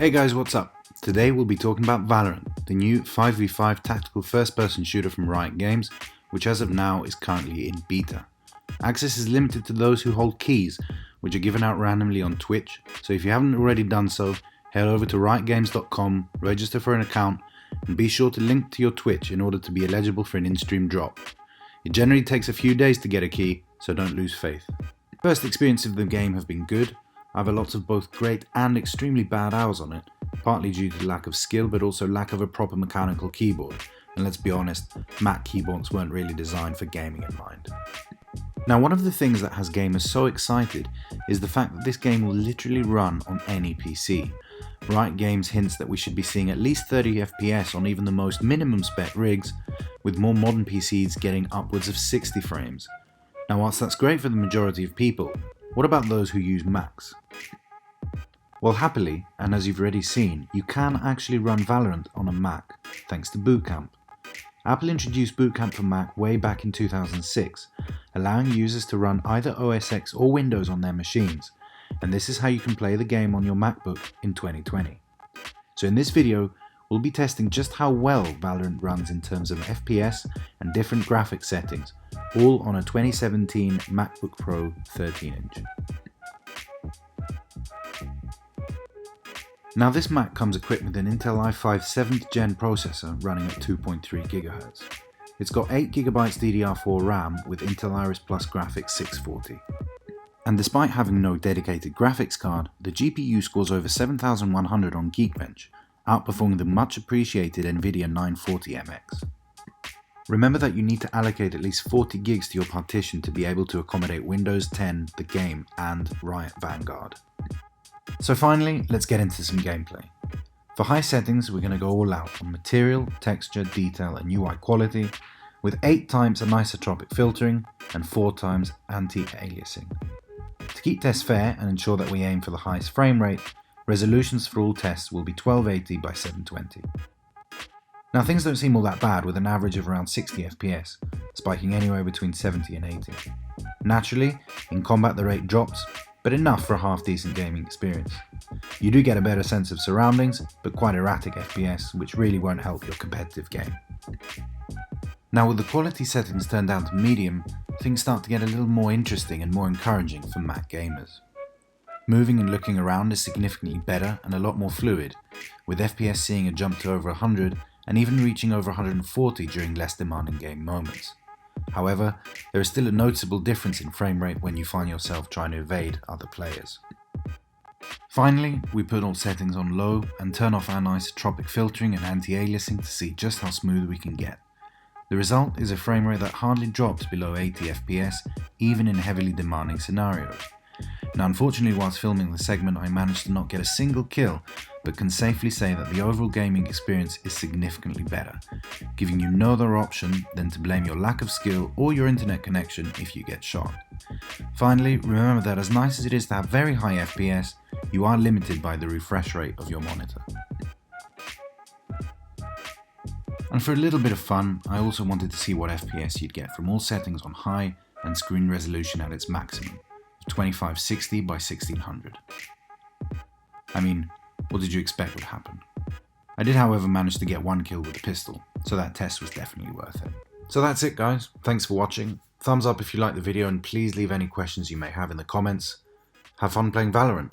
Hey guys, what's up? Today we'll be talking about Valorant, the new 5v5 tactical first-person shooter from Riot Games, which as of now is currently in beta. Access is limited to those who hold keys, which are given out randomly on Twitch, so if you haven't already done so, head over to riotgames.com, register for an account, and be sure to link to your Twitch in order to be eligible for an in-stream drop. It generally takes a few days to get a key, so don't lose faith. First experience of the game have been good. I have a lot of both great and extremely bad hours on it, partly due to lack of skill but also lack of a proper mechanical keyboard, and let's be honest, Mac keyboards weren't really designed for gaming in mind. Now, one of the things that has gamers so excited is the fact that this game will literally run on any PC. Riot Games hints that we should be seeing at least 30 FPS on even the most minimum spec rigs, with more modern PCs getting upwards of 60 frames. Now, whilst that's great for the majority of people, what about those who use Macs? Well, happily, and as you've already seen, you can actually run Valorant on a Mac, thanks to Bootcamp. Apple introduced Bootcamp for Mac way back in 2006, allowing users to run either OS X or Windows on their machines, and this is how you can play the game on your MacBook in 2020. So in this video, we'll be testing just how well Valorant runs in terms of FPS and different graphics settings, all on a 2017 MacBook Pro 13-inch. Now this Mac comes equipped with an Intel i5 7th gen processor running at 2.3 GHz. It's got 8GB DDR4 RAM with Intel Iris Plus graphics 640. And despite having no dedicated graphics card, the GPU scores over 7100 on Geekbench, outperforming the much appreciated Nvidia 940MX. Remember that you need to allocate at least 40 gigs to your partition to be able to accommodate Windows 10, the game, and Riot Vanguard. So finally, let's get into some gameplay. For high settings, we're going to go all out on material, texture, detail and UI quality, with 8 times anisotropic filtering and 4 times anti-aliasing. To keep tests fair and ensure that we aim for the highest frame rate, resolutions for all tests will be 1280 by 720. Now things don't seem all that bad with an average of around 60 FPS, spiking anywhere between 70 and 80. Naturally, in combat the rate drops, but enough for a half-decent gaming experience. You do get a better sense of surroundings, but quite erratic FPS, which really won't help your competitive game. Now with the quality settings turned down to medium, things start to get a little more interesting and more encouraging for Mac gamers. Moving and looking around is significantly better and a lot more fluid, with FPS seeing a jump to over 100 and even reaching over 140 during less demanding game moments. However, there is still a noticeable difference in frame rate when you find yourself trying to evade other players. Finally, we put all settings on low and turn off anisotropic filtering and anti-aliasing to see just how smooth we can get. The result is a frame rate that hardly drops below 80 FPS, even in heavily demanding scenarios. Now unfortunately, whilst filming the segment I managed to not get a single kill, but can safely say that the overall gaming experience is significantly better, giving you no other option than to blame your lack of skill or your internet connection if you get shot. Finally, remember that as nice as it is to have very high FPS, you are limited by the refresh rate of your monitor. And for a little bit of fun, I also wanted to see what FPS you'd get from all settings on high and screen resolution at its maximum, 2560 by 1600. I mean, what did you expect would happen? I did however manage to get one kill with a pistol, so that test was definitely worth it. So that's it guys, thanks for watching, thumbs up if you liked the video and please leave any questions you may have in the comments. Have fun playing Valorant!